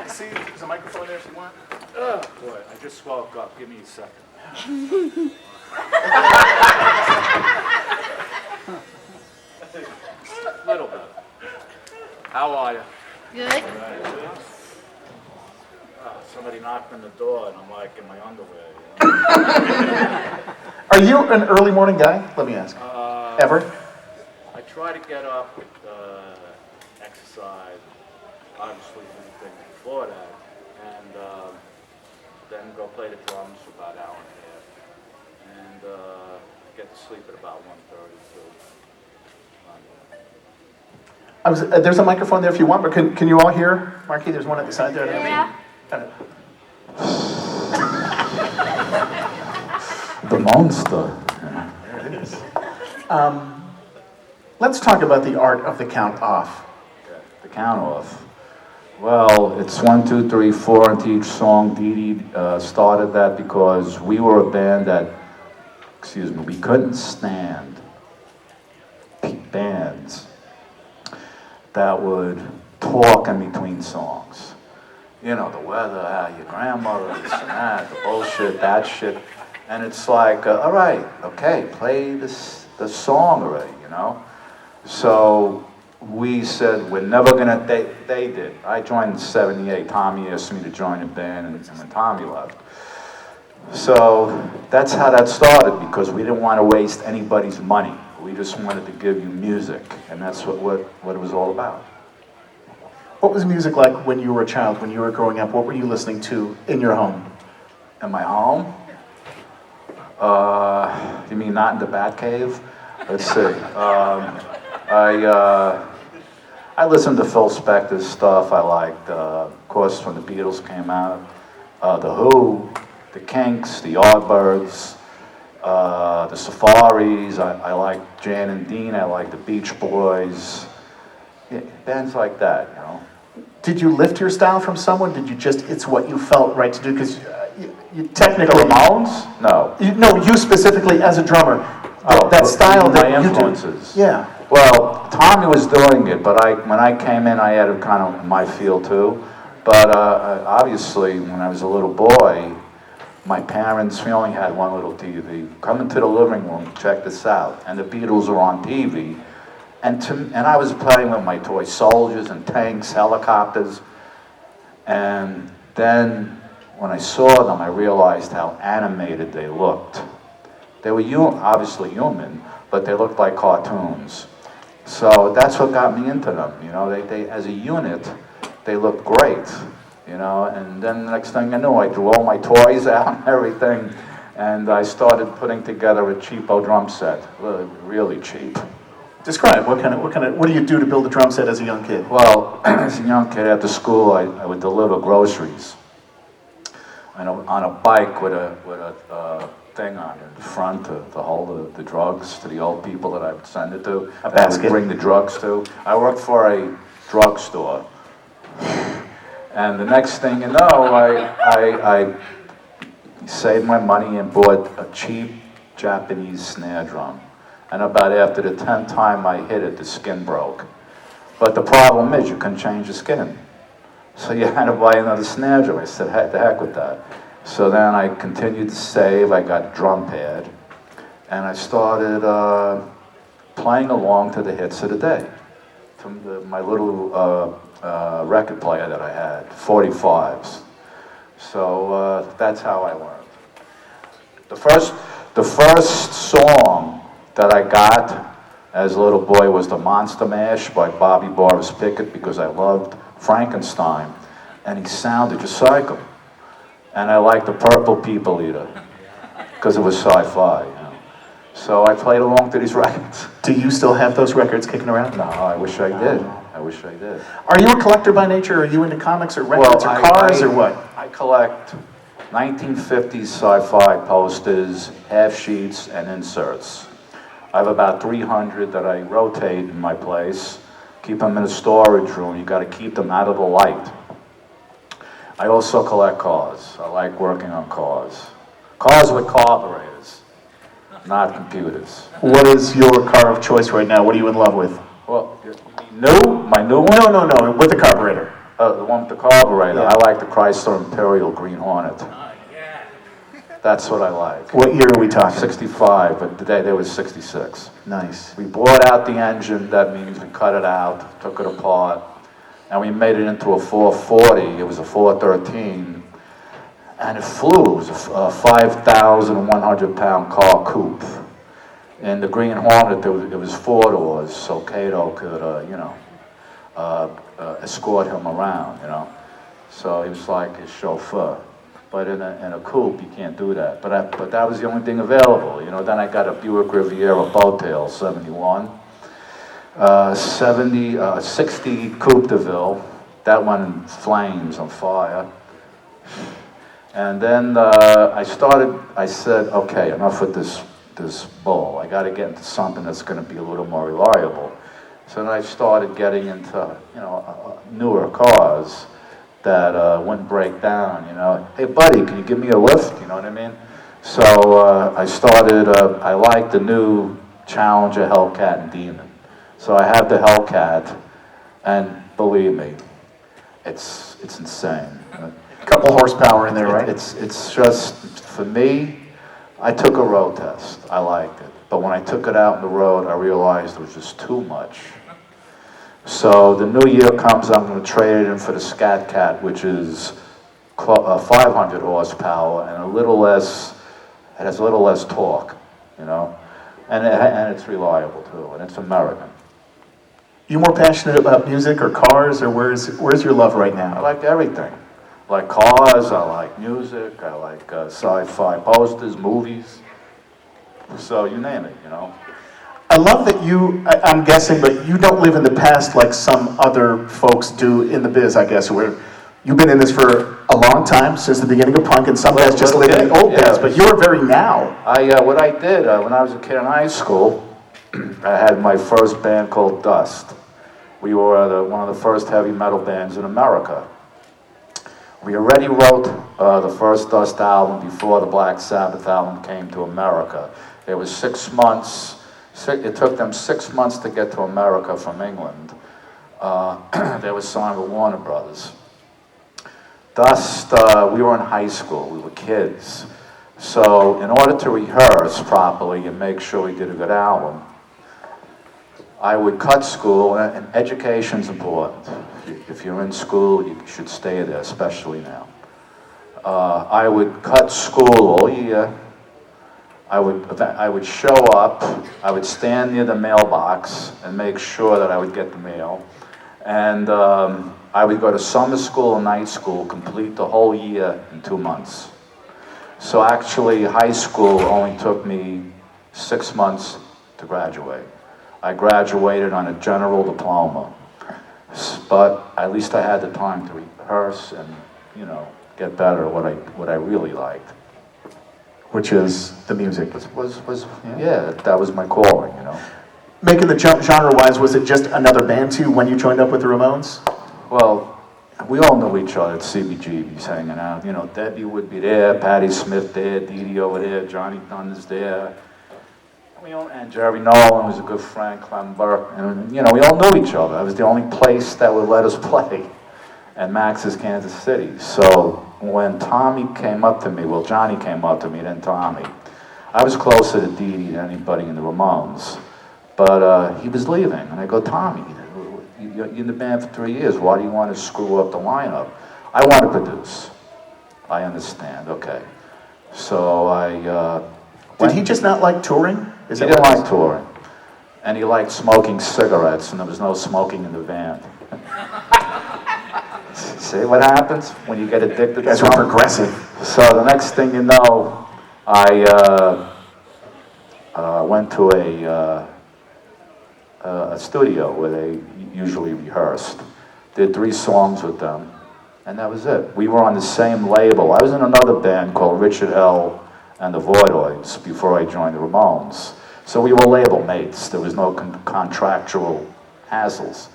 See, there's a microphone there if you want. Oh, boy, I just woke up. Give me a second. Little bit. How are you? Good. Somebody knocked on the door, and I'm like in my underwear. Are you an early morning guy? Let me ask. Ever? I try to get up with exercise, obviously do things before that, and then go play the drums for about an hour and a half, and get to sleep at about 1:30. There's a microphone there if you want, but can you all hear? Marky, there's one at the side there. Yeah. The monster. There it is. Let's talk about the art of the count off. The count off. Well, it's 1, 2, 3, 4 into each song. Dee Dee started that because we were a band that, we couldn't stand bands that would talk in between songs. You know, the weather, how your grandmother, this and that, the bullshit, that shit. And it's like, all right, okay, play the song already, you know? So we said, we're never gonna, they did. I joined in '78. Tommy asked me to join the band, and when Tommy left. So that's how that started, because we didn't want to waste anybody's money. We just wanted to give you music, and that's what it was all about. What was music like when you were a child, when you were growing up? What were you listening to in your home? In my home? You mean not in the Batcave? Let's see. I listened to Phil Spector's stuff. I liked, of course, when the Beatles came out, The Who, the Kinks, the Yardbirds, the Safaris. I liked Jan and Dean. I liked the Beach Boys. Yeah, bands like that, you know. Did you lift your style from someone? Did you just, it's what you felt right to do? Because you technically... The Ramones? No. No, you specifically as a drummer. That style that my you influences. do. Yeah. Well, Tommy was doing it, but when I came in, I had a kind of my feel too. But obviously, when I was a little boy, my parents, we only had one little TV. Come into the living room, check this out. And the Beatles were on TV. And I was playing with my toy soldiers and tanks, helicopters. And then when I saw them, I realized how animated they looked. They were obviously human, but they looked like cartoons. So that's what got me into them. You know, they as a unit, they looked great. You know, and then the next thing I knew, I threw all my toys out and everything, and I started putting together a cheapo drum set, really cheap. Describe, what do you do to build a drum set as a young kid? Well, as a young kid after school, I would deliver groceries on a bike with a thing on the front to hold the drugs to the old people that I would send it to. A basket. I would bring the drugs to. I worked for a drugstore. And the next thing you know, I saved my money and bought a cheap Japanese snare drum. And about after the 10th time I hit it, the skin broke. But the problem is you couldn't change the skin. So you had to buy another snare drum. I said, the heck with that. So then I continued to save. I got a drum pad. And I started playing along to the hits of the day. From my little record player that I had, 45s. So that's how I learned. The first song that I got as a little boy was the Monster Mash by Bobby Boris Pickett, because I loved Frankenstein, and he sounded just like him. And I liked the Purple People Eater, because it was sci-fi, you know. So I played along to these records. Do you still have those records kicking around? No, I wish I did. I wish I did. Are you a collector by nature? Are you into comics or records or cars or what? I collect 1950s sci-fi posters, half sheets, and inserts. I have about 300 that I rotate in my place. Keep them in a storage room. You got to keep them out of the light. I also collect cars. I like working on cars. Cars with carburetors, not computers. What is your car of choice right now? What are you in love with? Well, new? My new one? No, with the carburetor. The one carburetor. Yeah. I like the Chrysler Imperial Green Hornet. That's what I like. What year are we talking? 65, but today there was 66. Nice. We bought out the engine. That means we cut it out, took it apart, and we made it into a 440. It was a 413, and it flew. It was a 5,100-pound car coupe. In the Green Hornet, it was 4 doors, so Cato could, escort him around, So he was like his chauffeur. But in a coupe, you can't do that. But that was the only thing available, Then I got a Buick Riviera Bowtail, 71. 60 Coupe de Ville. That one in flames, on fire. And then I said, okay, enough with this bull. I got to get into something that's going to be a little more reliable. So then I started getting into, newer cars that wouldn't break down, Hey, buddy, can you give me a lift? You know what I mean? So I started, I liked the new Challenger, Hellcat, and Demon. So I have the Hellcat, and believe me, it's insane. Couple horsepower in there, right? It's just, for me, I took a road test. I liked it. But when I took it out on the road, I realized it was just too much. So the new year comes, I'm going to trade it in for the Scat Cat, which is 500 horsepower and it has a little less torque, and it's reliable too, and it's American. You more passionate about music or cars, or where's your love right I now? like everything. I like cars, I like music, I like sci-fi posters, movies. So you name it, I love that I'm guessing, but you don't live in the past like some other folks do in the biz, I guess, where you've been in this for a long time, since the beginning of punk, and some guys just live in the old days, but you're very now. What I did, when I was a kid in high school, I had my first band called Dust. We were one of the first heavy metal bands in America. We already wrote the first Dust album before the Black Sabbath album came to America. It was 6 months. It took them 6 months to get to America from England. They were signed with Warner Brothers. Dust, we were in high school. We were kids. So in order to rehearse properly and make sure we did a good album, I would cut school, and education's important. If you're in school, you should stay there, especially now. I would cut school all year. I would show up, I would stand near the mailbox and make sure that I would get the mail. And I would go to summer school and night school, complete the whole year in 2 months. So actually, high school only took me 6 months to graduate. I graduated on a general diploma, but at least I had the time to rehearse and, get better at what I really liked. Which is the music. Yeah, that was my calling, Making the jump genre-wise, was it just another band too when you joined up with the Ramones? Well, we all knew each other at CBGB's hanging out. Debbie would be there, Patti Smith there, Dee Dee over there, Johnny Thunder's there. And Jerry Nolan was a good friend, Clem Burke, and we all knew each other. It was the only place that would let us play, and Max's Kansas City. So when Tommy came up to me, well, Johnny came up to me, then Tommy. I was closer to Dee Dee than anybody in the Ramones, but he was leaving, and I go, Tommy, you're in the band for 3 years. Why do you want to screw up the lineup? I want to produce. I understand. Okay. So Did he just not like touring? He didn't like touring, and he liked smoking cigarettes, and there was no smoking in the van. See what happens when you get addicted to You guys were progressive. So the next thing you know, I went to a studio where they usually rehearsed. Did 3 songs with them, and that was it. We were on the same label. I was in another band called Richard L. and the Voidoids before I joined the Ramones. So we were label mates. There was no contractual hassles.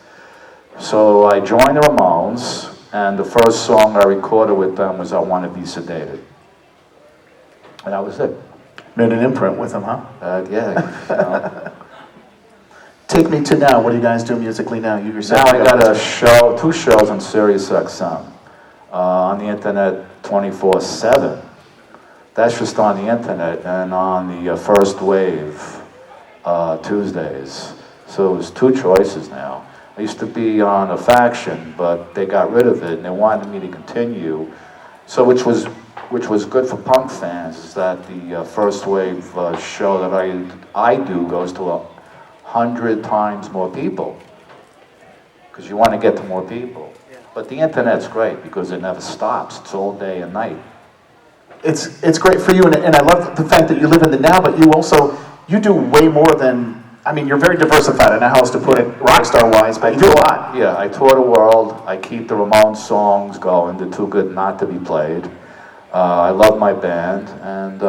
So I joined the Ramones, and the first song I recorded with them was I Want to Be Sedated. And that was it. Made an imprint with him, huh? Yeah. take me to now. What do you guys do musically now? You yourself. Now I got a show, 2 shows on Sirius XM, on the internet 24/7. That's just on the internet and on the First Wave Tuesdays. So it was 2 choices now. I used to be on a faction, but they got rid of it and they wanted me to continue. So which was good for punk fans, is that the First Wave show that I do goes to 100 times more people, because you want to get to more people. But the internet's great because it never stops. It's all day and night. It's great for you, and I love the fact that you live in the now, but you do way more than, I mean, you're very diversified. I don't know how else to put it, rock star wise, but you do a lot. Yeah, I tour the world. I keep the Ramones songs going. They're too good not to be played. I love my band, and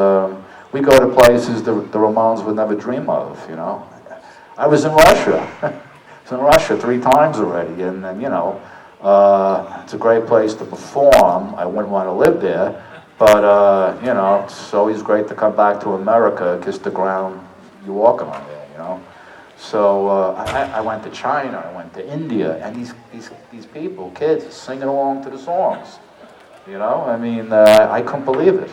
we go to places the Ramones would never dream of, you know. I was in Russia. I was in Russia 3 times already, and you know, it's a great place to perform. I wouldn't want to live there, but you know, it's always great to come back to America, kiss the ground you're walking on there, you know. So I went to China, I went to India, and these people, kids, singing along to the songs. You know, I mean, I couldn't believe it.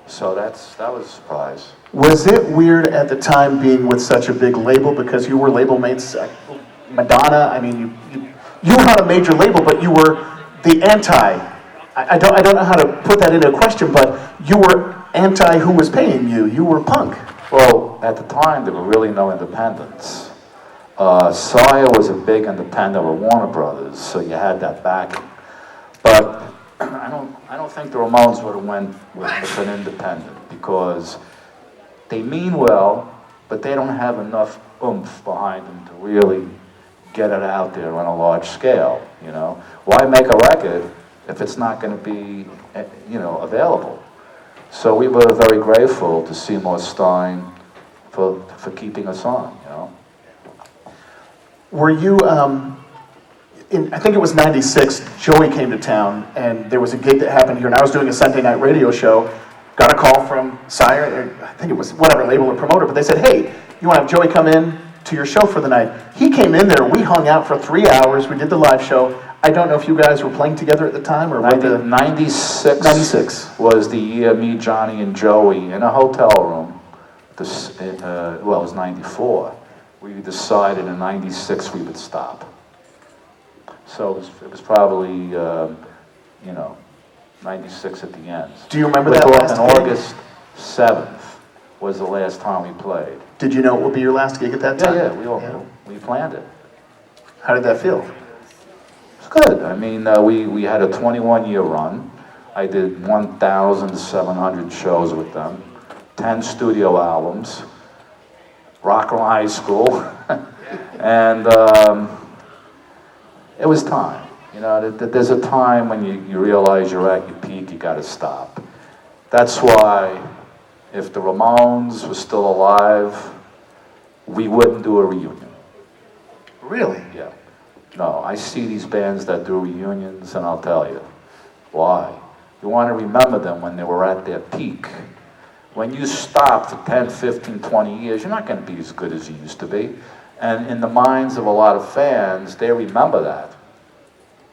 So that was a surprise. Was it weird at the time being with such a big label, because you were label mates, Madonna? I mean, you were not a major label, but you were the anti. I don't know how to put that into a question, but you were anti who was paying you. You were punk. Well, at the time, there were really no independents. Sire was a big independent with Warner Brothers, so you had that backing. But I don't think the Ramones would have went with an independent, because they mean well, but they don't have enough oomph behind them to really get it out there on a large scale, you know. Why make a record if it's not going to be, you know, available? So we were very grateful to Seymour Stein for keeping us on, you know. Were you, I think it was '96, Joey came to town, and there was a gig that happened here, and I was doing a Sunday night radio show, got a call from Sire, I think it was whatever label or promoter, but they said, hey, you want to have Joey come in to your show for the night? He came in there, we hung out for 3 hours, we did the live show. I don't know if you guys were playing together at the time, or what the... 96 was the year me, Johnny, and Joey in a hotel room. Well, it was 94. We decided in 96 we would stop. So it was probably, you know, 96 at the end. Do you remember that last on gig? August 7th was the last time we played. Did you know it would be your last gig at that time? Yeah, we all knew. We planned it. How did that feel? It's good. I mean, we had a 21-year run. I did 1,700 shows with them, 10 studio albums, Rock and High School, and it was time. You know, there's a time when you realize you're at your peak, you gotta stop. That's why, if the Ramones were still alive, we wouldn't do a reunion. Really? Yeah. No, I see these bands that do reunions, and I'll tell you why. You want to remember them when they were at their peak. When you stop for 10, 15, 20 years, you're not going to be as good as you used to be. And in the minds of a lot of fans, they remember that.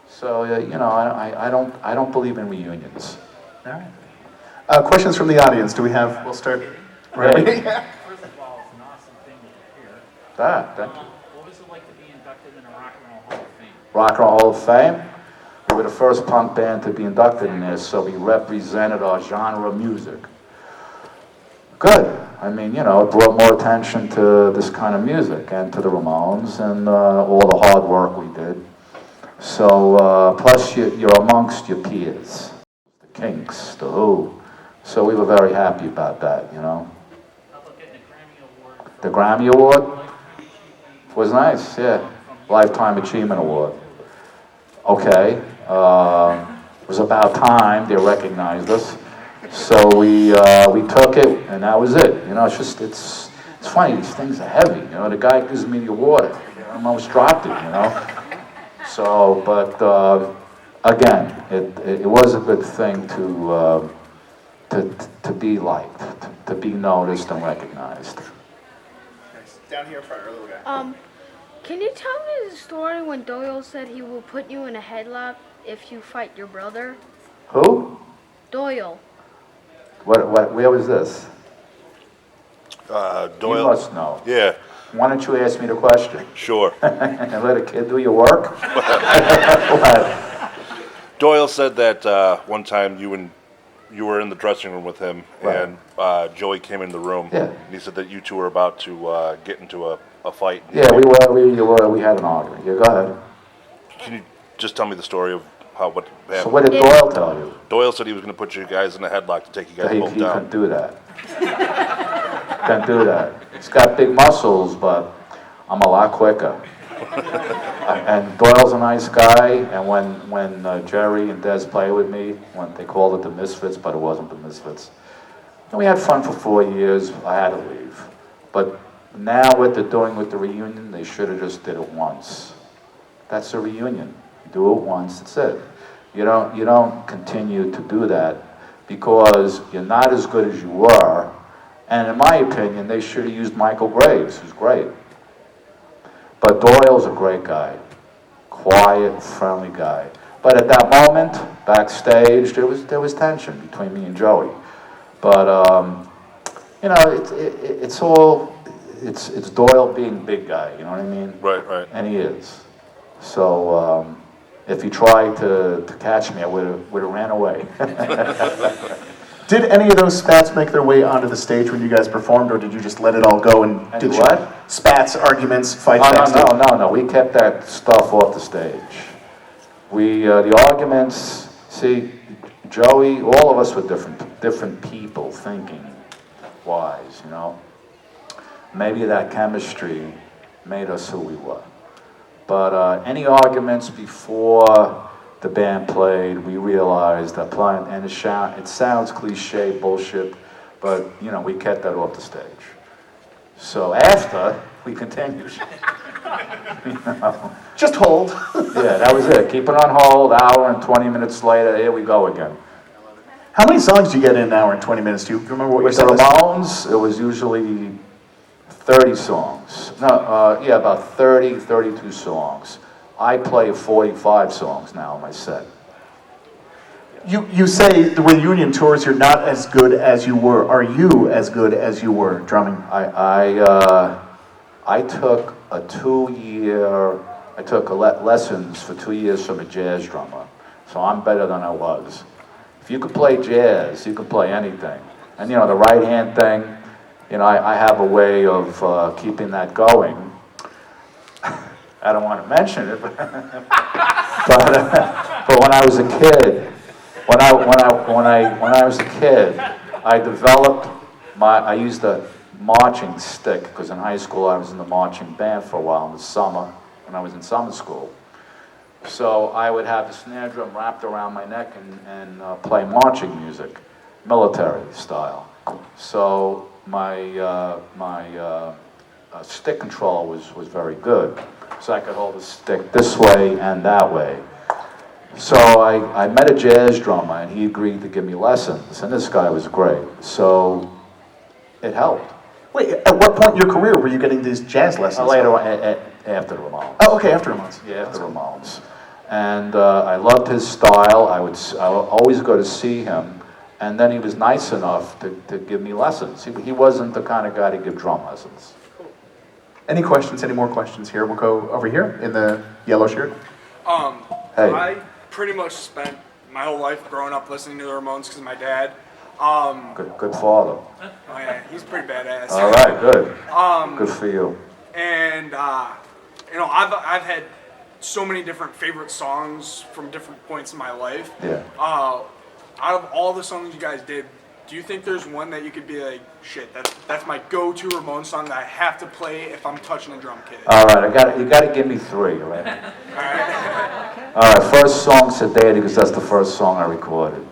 So, you know, I don't believe in reunions. All right. Questions from the audience. Do we have, we'll start. Right. First of all, it's an awesome thing that you're here. Thank you. What was it like to be inducted in the Rock and Roll Hall of Fame? Rock and Roll Hall of Fame. We were the first punk band to be inducted in there, so we represented our genre of music. Good. I mean, you know, it brought more attention to this kind of music and to the Ramones and all the hard work we did. So, plus you're amongst your peers, the Kinks, the Who. So we were very happy about that, you know. How about getting a Grammy Award? The Grammy Award was nice, yeah. Lifetime Achievement Award. Okay. It was about time they recognized us. So we took it, and that was it. You know, it's funny, these things are heavy, you know. The guy gives me the award, I almost dropped it, you know. So, but again, it was a good thing to be liked, to be noticed and recognized. Down here in front, our little guy. Can you tell me the story when Doyle said he will put you in a headlock if you fight your brother? Who? Doyle. Where was this? Doyle. You must know. Yeah, Why don't you ask me the question? sure. And let a kid do your work? What? Doyle said that one time you were in the dressing room with him, Right. and Joey came in the room. Yeah. And he said that you two were about to get into a fight. Yeah, we had an argument. Yeah, go ahead. Can you just tell me the story of what So happened? what did Doyle tell you? Doyle said he was going to put you guys in a headlock to take you guys He both couldn't down. do that. Can't do that. He's got big muscles, but I'm a lot quicker. And Doyle's a nice guy, and when Jerry and Des played with me, when they called it the Misfits, but it wasn't the Misfits. And we had fun for 4 years. I had to leave. But now what they're doing with the reunion, they should have just did it once. That's a reunion. You do it once, that's it. You don't continue to do that because you're not as good as you were. And in my opinion, they should have used Michale Graves, who's great. But Doyle's a great guy. Quiet, friendly guy. But at that moment, backstage, there was tension between me and Joey. But it's Doyle being big guy. You know what I mean? Right. And he is. So if he tried to catch me, I would have ran away. Did any of those spats make their way onto the stage when you guys performed, or did you just let it all go and Any did what? you spats, arguments, fights Oh, backstage? no. We kept that stuff off the stage. The arguments. See, Joey, all of us were different people, thinking wise. You know, maybe that chemistry made us who we were. But any arguments before the band played, we realized that playing, and it sounds cliche, bullshit, but we kept that off the stage. So after, we continued. Just hold. Yeah, that was it. Keep it on hold, hour and 20 minutes later, here we go again. How many songs do you get in an hour and 20 minutes? Do you remember what you With said? the Ramones, it was usually 30 songs. About 30, 32 songs. I play 45 songs now in my set. You say the reunion tours, you're not as good as you were. Are you as good as you were drumming? I took lessons for 2 years from a jazz drummer, so I'm better than I was. If you could play jazz, you could play anything. And the right hand thing, I have a way of keeping that going. I don't want to mention it, but when I was a kid, when I was a kid, I used a marching stick because in high school I was in the marching band for a while in the summer when I was in summer school. So I would have the snare drum wrapped around my neck and play marching music, military style. So my stick control was very good. So I could hold the stick this way and that way. So I met a jazz drummer and he agreed to give me lessons, and this guy was great. So it helped. Wait, at what point in your career were you getting these jazz lessons? Later on, after the Ramones. Oh, okay, after Ramones. Yeah, after the Ramones. And I loved his style. I would always go to see him. And then he was nice enough to give me lessons. He wasn't the kind of guy to give drum lessons. Any questions? Any more questions here? We'll go over here in the yellow shirt. Hey. I pretty much spent my whole life growing up listening to the Ramones because of my dad. Good father. Oh yeah, he's pretty badass. All right, good. Good for you. And I've had so many different favorite songs from different points in my life. Yeah. Out of all the songs you guys did, do you think there's one that you could be like, shit, that's my go-to Ramones song that I have to play if I'm touching a drum kit? All right, you got to give me three, all right? All right, first song, Sedated, because that's the first song I recorded.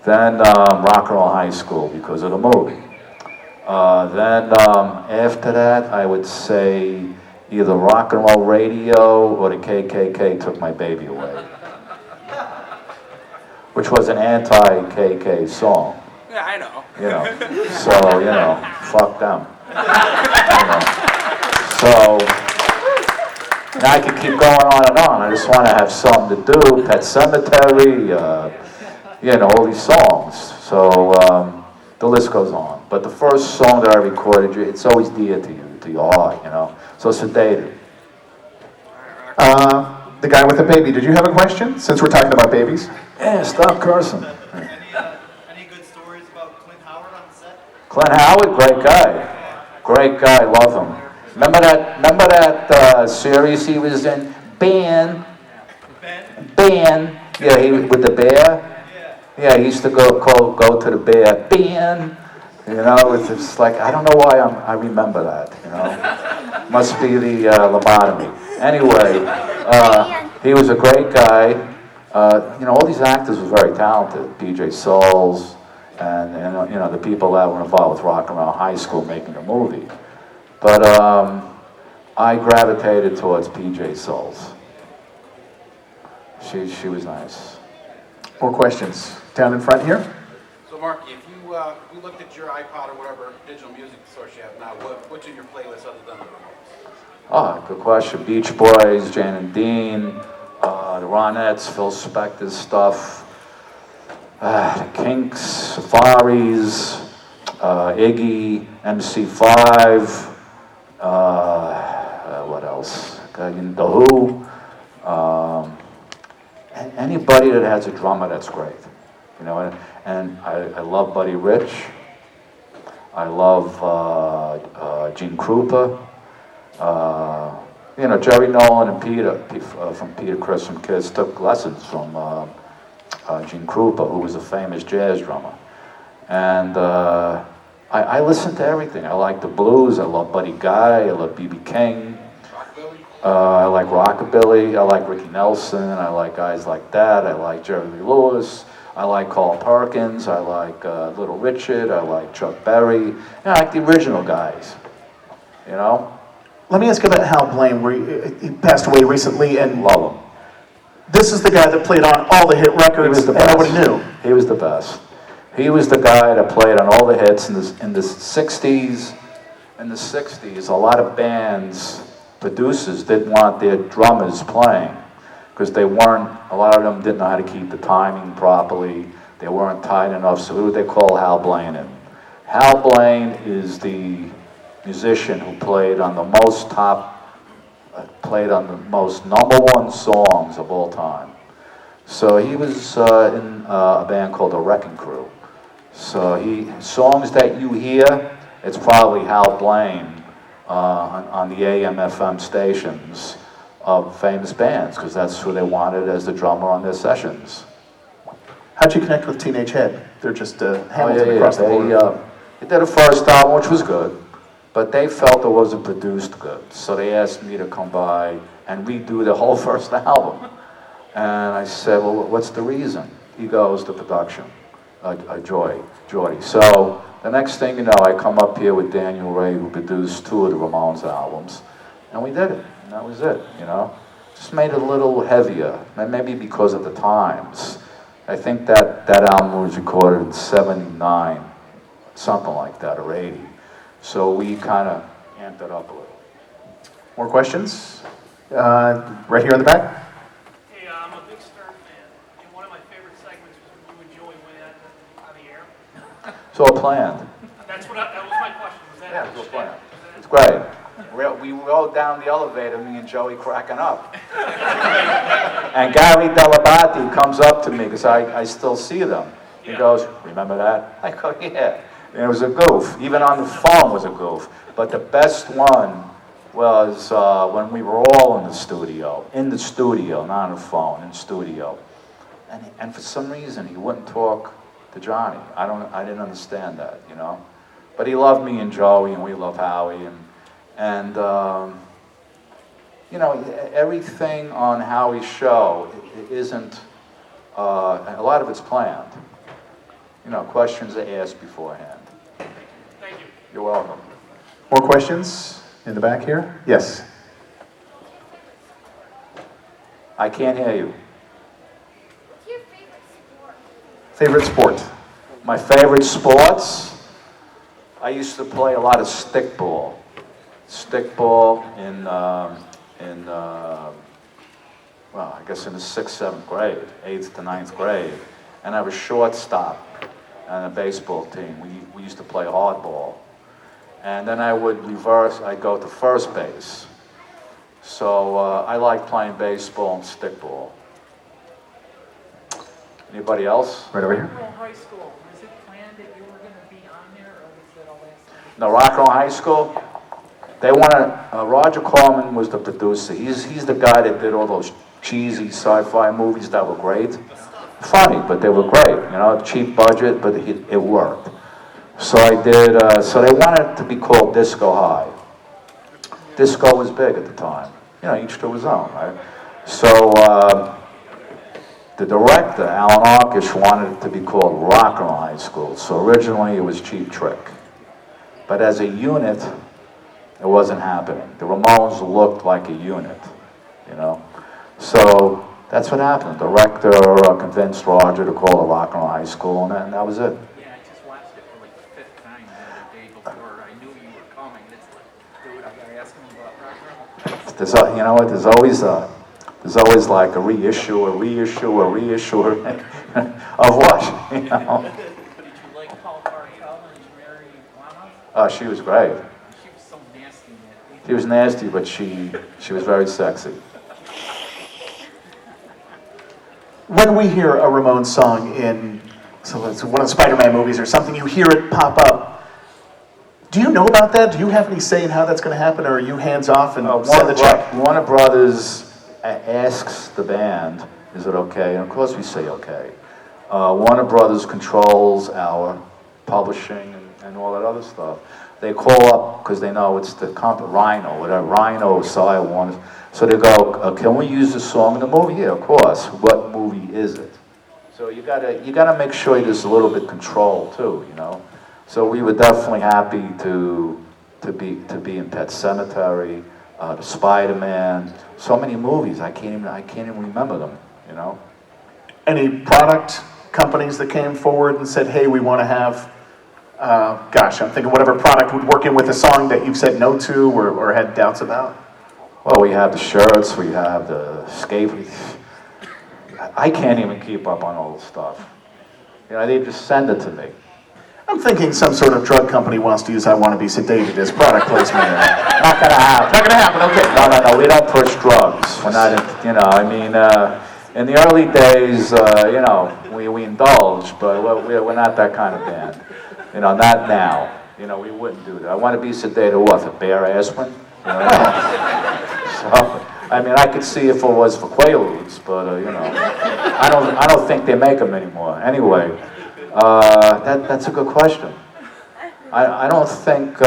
Then Rock and Roll High School, because of the movie. Then after that, I would say either Rock and Roll Radio or the KKK Took My Baby Away, which was an anti-KK song. Yeah, I know. So, fuck them. So, and I could keep going on and on. I just want to have something to do. Pet Cemetery, all these songs. So the list goes on. But the first song that I recorded, it's always dear to you, to your heart, So Sedated. The guy with the baby, did you have a question? Since we're talking about babies. Yeah, stop cursing. Any good stories about Clint Howard on the set? Clint Howard, great guy. Great guy, love him. Remember that series he was in? Ben. Yeah, he with the bear. Yeah, he used to go to the bear. Ben. It's just like, I don't know why I remember that. Must be the lobotomy. Anyway, he was a great guy. All these actors were very talented. PJ Souls, and the people that were involved with Rock and Roll High School making a movie. But I gravitated towards PJ Souls. She was nice. More questions? Down in front here? So, Marky, if you looked at your iPod or whatever digital music source you have now, what's in your playlist other than the Ramones? Good question. Beach Boys, Jane and Dean, the Ronettes, Phil Spector's stuff, the Kinks, Safaris, Iggy, MC5, what else? The Who. Anybody that has a drummer, that's great. And I love Buddy Rich. I love Gene Krupa. Jerry Nolan and Peter from Peter Criss from Kids took lessons from Gene Krupa, who was a famous jazz drummer. And I listen to everything. I like the blues. I love Buddy Guy. I love B.B. King. I like rockabilly. I like Ricky Nelson. I like guys like that. I like Jerry Lee Lewis. I like Carl Perkins. I like Little Richard. I like Chuck Berry. I like the original guys. Let me ask you about Hal Blaine, where he passed away recently, and Love him. this is the guy that played on all the hit records, He was the and best. nobody knew. He was the best. He was the guy that played on all the hits in the 60s. In the 60s, a lot of bands, producers didn't want their drummers playing because a lot of them didn't know how to keep the timing properly. They weren't tight enough, so who would they call Hal Blaine in? Hal Blaine is the musician who played on the most #1 songs of all time. So he was in a band called the Wrecking Crew. So songs that you hear, it's probably Hal Blaine on the AM/FM stations of famous bands, because that's who they wanted as the drummer on their sessions. How'd you connect with Teenage Head? They're just Hamilton across the board. They did a first album, which was good, but they felt it wasn't produced good. So they asked me to come by and redo the whole first album. And I said, well, what's the reason? He goes, the production, Geordie. So the next thing you know, I come up here with Daniel Ray, who produced 2 of the Ramones albums, and we did it, and that was it, Just made it a little heavier, maybe because of the times. I think that album was recorded in 79, something like that, or 80. So we kind of amped it up a little. More questions? Right here in the back. Hey, I'm a big Stern fan, and one of my favorite segments was when you and Joey went on the air. It's all planned. That was my question. Was that Yeah, it's all planned. It's great. We rode down the elevator, me and Joey cracking up. And Gary Delabate comes up to me, because I still see them. He goes, remember that? I go, yeah. And it was a goof. Even on the phone was a goof. But the best one was when we were all in the studio, not on the phone, in the studio. And for some reason, he wouldn't talk to Johnny. I didn't understand that, But he loved me and Joey, and we love Howie, and everything on Howie's show it isn't. A lot of it's planned. Questions are asked beforehand. Thank you. You're welcome. More questions in the back here? Yes. I can't hear you. What's your favorite sport? Favorite sport? My favorite sports? I used to play a lot of stickball. stickball well, I guess in the 6th, 7th grade, 8th to 9th grade. And I was shortstop on a baseball team. We used to play hardball. And then I would reverse, I'd go to first base. So I like playing baseball and stickball. Anybody else? Right over here. Rock and Roll High School, was it planned that you were gonna be on there, or was it a last minute? No, Rock and Roll High School, they wanted, Roger Corman was the producer. He's the guy that did all those cheesy sci-fi movies that were great. Funny, but they were great, you know, cheap budget, but it worked. So I did, so they wanted it to be called Disco High. Disco was big at the time. You know, each to his own, right? So the director, Alan Arkish, wanted it to be called Rock and Roll High School. So originally it was Cheap Trick. But as a unit, it wasn't happening. The Ramones looked like a unit, you know? So that's what happened. The director convinced Roger to call it Rock and Roll High School, and that was it. Yeah, I just watched it for like the 5th time the other day before I knew you were coming. It's like, dude, I gotta ask him about rock and roll. You know what? There's always like a reissue of what? You know? Did you like Paul Bartel and Mary Lama? Oh, she was great. She was so nasty, man. She was nasty, but she was very sexy. When we hear a Ramones song in so it's one of the SpiderMan movies or something, you hear it pop up. Do you know about that? Do you have any say in how that's going to happen, or are you hands off and send the check? Warner Brothers asks the band, is it okay? And of course we say okay. Warner Brothers controls our publishing and all that other stuff. They call up because they know it's the company, Rhino, whatever, Rhino, Sire Warner. So they go, can we use the song in the movie? Yeah, of course. What movie is it? So you gotta make sure there's a little bit control too, you know. So we were definitely happy to be in Pet Sematary, the SpiderMan, so many movies. I can't even remember them, you know. Any product companies that came forward and said, hey, we want to have, gosh, I'm thinking whatever product would work in with a song that you've said no to or had doubts about? Well, we have the shirts, we have the skate. I can't even keep up on all the stuff. You know, they just send it to me. I'm thinking some sort of drug company wants to use I Want to Be Sedated as product placement. Not gonna happen. Not going to happen, okay. No, we don't push drugs. We're not, you know, I mean, in the early days, you know, we indulge, but we're not that kind of band. You know, not now. You know, we wouldn't do that. I Want to Be Sedated what, for bare aspirin? You know? So, I mean, I could see if it was for Quaaludes, but, you know, I don't think they make them anymore. Anyway, that's a good question. I don't think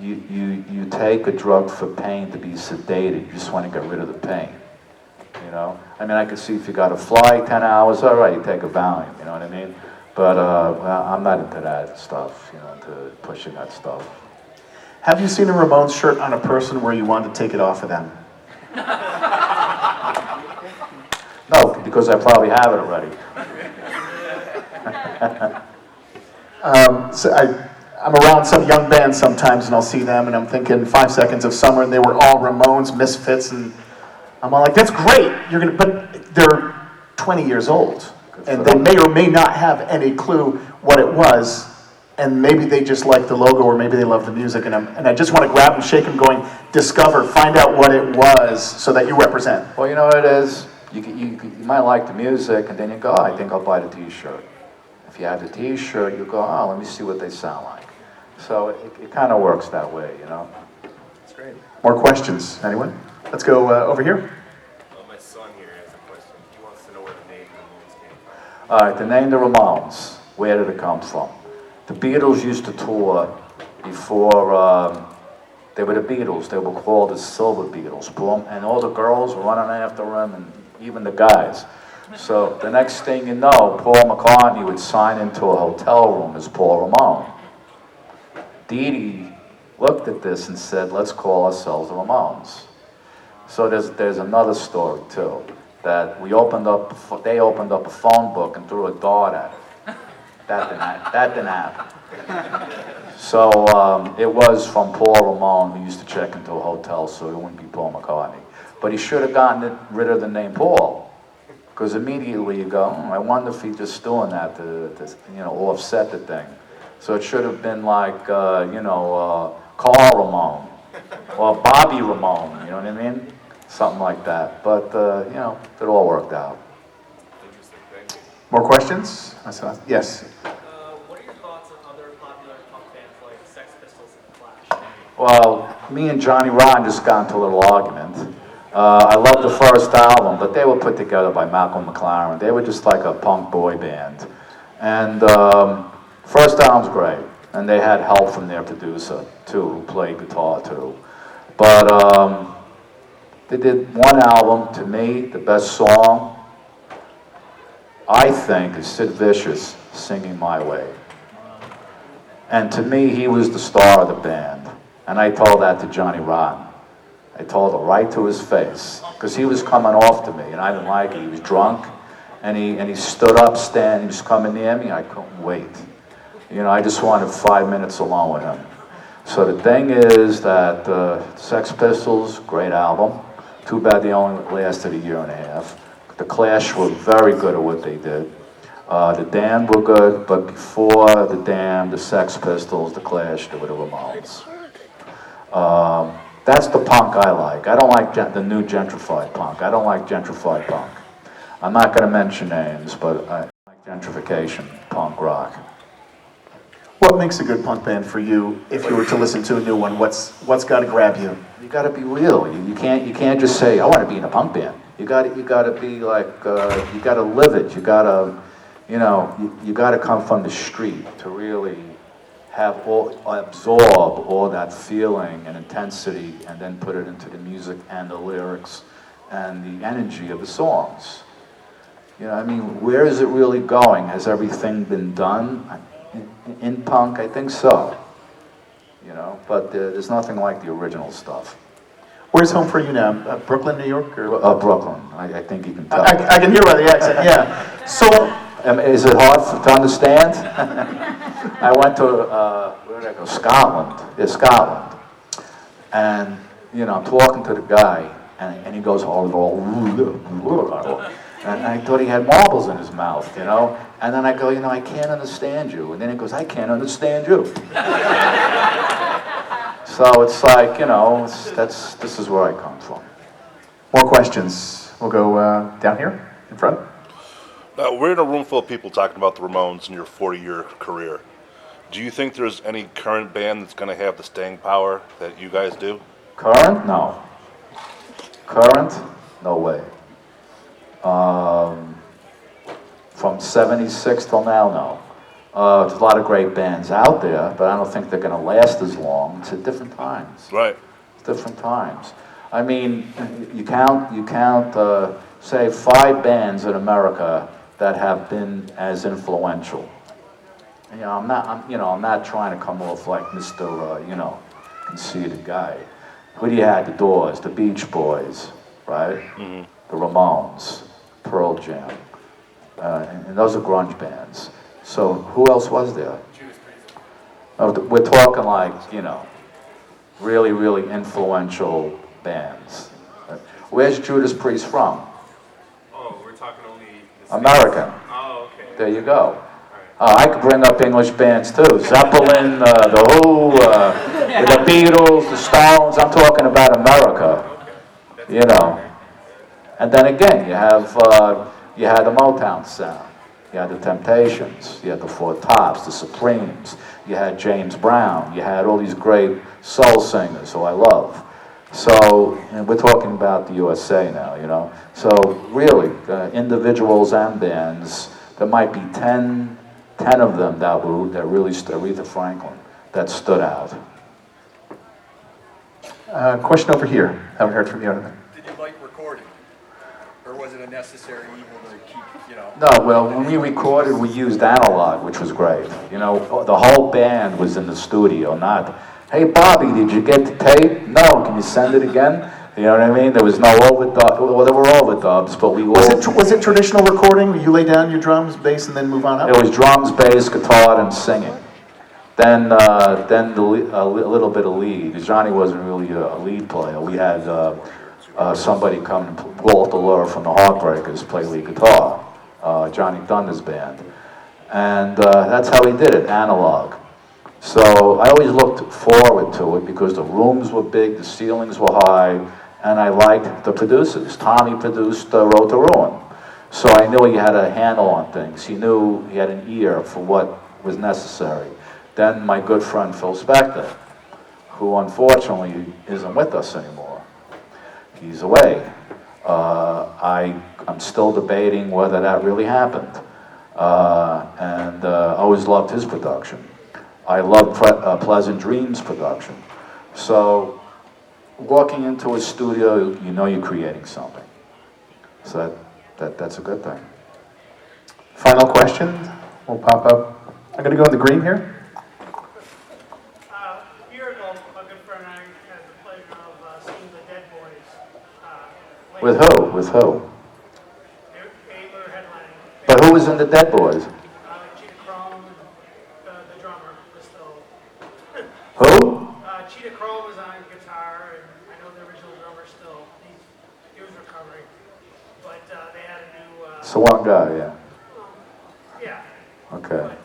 you take a drug for pain to be sedated. You just want to get rid of the pain, you know? I mean, I could see if you got to fly 10 hours, all right, you take a Valium, you know what I mean? But I'm not into that stuff, you know, into pushing that stuff. Have you seen a Ramones shirt on a person where you wanted to take it off of them? No, because I probably have it already. So I'm around some young bands sometimes, and I'll see them, and I'm thinking 5 Seconds of Summer, and they were all Ramones, Misfits, and I'm all like, that's great. But they're 20 years old, and they may or may not have any clue what it was, and maybe they just like the logo, or maybe they love the music, and I just want to grab them, shake them, going, discover, find out what it was, so that you represent. Well, you know what it is? You might like the music, and then you go, oh, I think I'll buy the T-shirt. If you have the T-shirt, you go, oh, let me see what they sound like. So it kind of works that way, you know. That's great. More questions, anyone? Let's go over here. My son here has a question. He wants to know where the name of the Ramones came from. All right, the name the Ramones, where did it come from? The Beatles used to tour before they were the Beatles. They were called the Silver Beatles. Boom, and all the girls were running after them, and even the guys. So the next thing you know, Paul McCartney would sign into a hotel room as Paul Ramone. Dee Dee looked at this and said, let's call ourselves the Ramones. So there's another story too, that they opened up a phone book and threw a dart at it. That didn't happen. So it was from Paul Ramone, who used to check into a hotel, so it wouldn't be Paul McCartney. But he should have gotten rid of the name Paul, because immediately you go, I wonder if he's just doing that to offset the thing. So it should have been like, Carl Ramone, or Bobby Ramone, you know what I mean? Something like that. But, it all worked out. Interesting, thank you. More questions? Yes. What are your thoughts on other popular punk bands like Sex Pistols and The Clash? Well, me and Johnny Rotten just got into a little argument. I love the first album, but they were put together by Malcolm McLaren. They were just like a punk boy band. And first album's great. And they had help from their producer, too, who played guitar, too. But they did one album, to me, the best song, I think, is Sid Vicious, Singing My Way. And to me, he was the star of the band. And I told that to Johnny Rotten. I told him right to his face, because he was coming off to me, and I didn't like it. He was drunk, and he stood up, he was coming near me, I couldn't wait. I just wanted 5 minutes alone with him. So the thing is that Sex Pistols, great album. Too bad they only lasted a year and a half. The Clash were very good at what they did. The Damned were good, but before the Damned, the Sex Pistols, the Clash, they were the Ramones. That's the punk I like. I don't like the new gentrified punk. I don't like gentrified punk. I'm not going to mention names, but I like gentrification, punk rock. What makes a good punk band for you? If you were to listen to a new one, what's got to grab you? You got to be real. You can't just say I want to be in a punk band. You got to be like you got to live it. You got to you got to come from the street to really absorb all that feeling and intensity, and then put it into the music and the lyrics and the energy of the songs. Where is it really going? Has everything been done in punk? I think so. But there's nothing like the original stuff. Where's home for you now? Brooklyn, New York? Or? Brooklyn. I think you can tell. I can hear by the accent, yeah. So, is it hard to understand? I went to, where did I go? Scotland. Yeah, Scotland. And, I'm talking to the guy, and he goes, and I thought he had marbles in his mouth, And then I go, I can't understand you. And then he goes, I can't understand you. So it's like, this is where I come from. More questions. We'll go down here in front. We're in a room full of people talking about the Ramones and your 40-year career. Do you think there's any current band that's going to have the staying power that you guys do? Current? No. Current? No way. From 76 till now, no. There's a lot of great bands out there, but I don't think they're going to last as long. It's at different times. Right. It's different times. I mean, you count, say, 5 bands in America that have been as influential. I'm not trying to come off like Mr. Conceited guy. Who do you have? The Doors, the Beach Boys, right? Mm-hmm. The Ramones, Pearl Jam, and those are grunge bands. So who else was there? We're talking like, really, really influential bands. Where's Judas Priest from? Oh, we're talking only American. Oh, okay. There you go. I could bring up English bands too. Zeppelin, the Who, the Beatles, the Stones. I'm talking about America. Okay. And then again, you had the Motown sound. You had the Temptations. You had the Four Tops, the Supremes. You had James Brown. You had all these great soul singers who I love. So, and we're talking about the USA now, So really, individuals and bands, there might be 10 of them that really, Aretha Franklin, that stood out. Question over here. Haven't heard from you. Did you like recording? Or was it a necessary evil to keep, No, well, when we recorded, we used analog, which was great. The whole band was in the studio, not, hey, Bobby, did you get the tape? No, can you send it again? You know what I mean? There was no overdub. Well, there were overdubs, but we Was it traditional recording? You lay down your drums, bass, and then move on up? It was drums, bass, guitar, and singing. a little bit of lead. Johnny wasn't really a lead player. We had somebody come, Walter Lure from the Heartbreakers, play lead guitar, Johnny Thunder's band. And that's how he did it, analog. So I always looked forward to it because the rooms were big, the ceilings were high, and I liked the producers. Tommy produced Road to Ruin. So I knew he had a handle on things. He knew he had an ear for what was necessary. Then my good friend Phil Spector, who unfortunately isn't with us anymore. He's away. I'm still debating whether that really happened. I always loved his production. I loved Pleasant Dreams production. So walking into a studio, you know you're creating something. So that's a good thing. Final question will pop up. I'm going to go in the green here. A year ago, a good friend and I had the pleasure of seeing the Dead Boys. With who? With who? They were headlining. But who was in the Dead Boys? Cheetah Chrome, the drummer, was still. Who? Cheetah Chrome was on guitar, and I know the original drummer still. He was recovering, but they had a new. So one guy, yeah. Yeah. Okay. But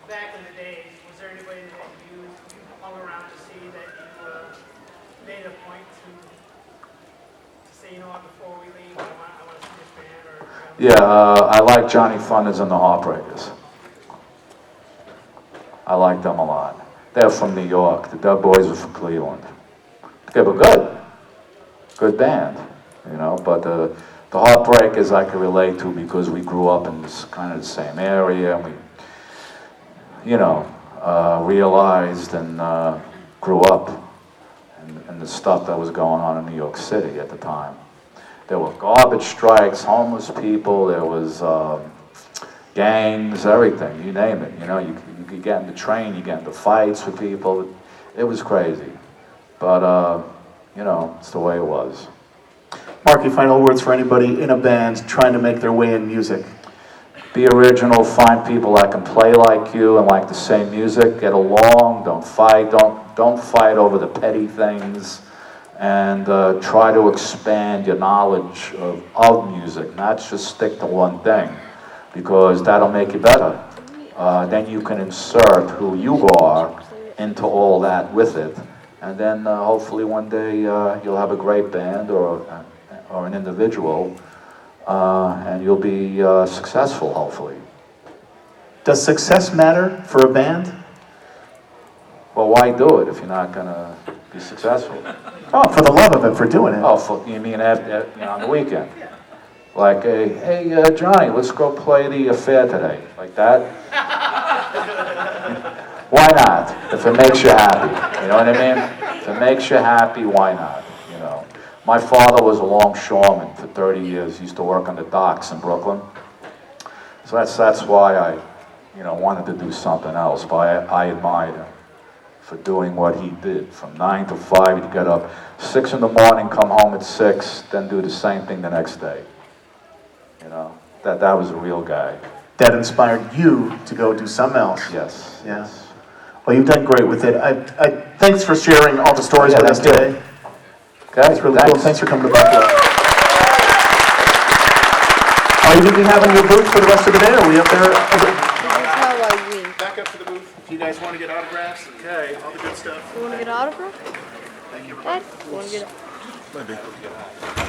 back in the days, was there anybody that you hung around to see that you made a point to say, you know what, before we leave, I want to see this band or? Yeah, I like Johnny Thunders and the Heartbreakers. I like them a lot. They're from New York. The Dead Boys are from Cleveland. They were good. Good band, you know, but the Heartbreakers I can relate to because we grew up in this kind of the same area, and we, you know, realized and grew up in the stuff that was going on in New York City at the time. There were garbage strikes, homeless people, there was gangs, everything, you name it. You know, you could get in the train, you get into fights with people. It was crazy. But, you know, it's the way it was. Marky, final words for anybody in a band trying to make their way in music. Be original, find people that can play like you and like the same music, get along, don't fight, don't fight over the petty things, and try to expand your knowledge of music, not just stick to one thing, because that'll make you better. Then you can insert who you are into all that with it, and then hopefully one day you'll have a great band or an individual, and you'll be successful, hopefully. Does success matter for a band? Well, why do it if you're not going to be successful? Oh, for the love of it, for doing it. Oh, you mean on the weekend? Like, hey, Johnny, let's go play the Affair today. Like that? Why not? If it makes you happy. You know what I mean? If it makes you happy, why not? You know. My father was a longshoreman for 30 years. He used to work on the docks in Brooklyn. So that's why I, you know, wanted to do something else. But I admired him for doing what he did. From 9 to 5, he'd get up 6 in the morning, come home at 6, then do the same thing the next day. You know, that was a real guy. That inspired you to go do something else. Yes. Yeah. Well, you've done great with it. Thanks for sharing all the stories with us today. Okay, That's really cool. Thanks for coming to Buffalo. Are you going to be having your booth for the rest of the day, or are we up there? Back up to the booth if you guys want to get autographs and all the good stuff. You want to get an autograph? Thank you. Dad, you want to get it? Maybe.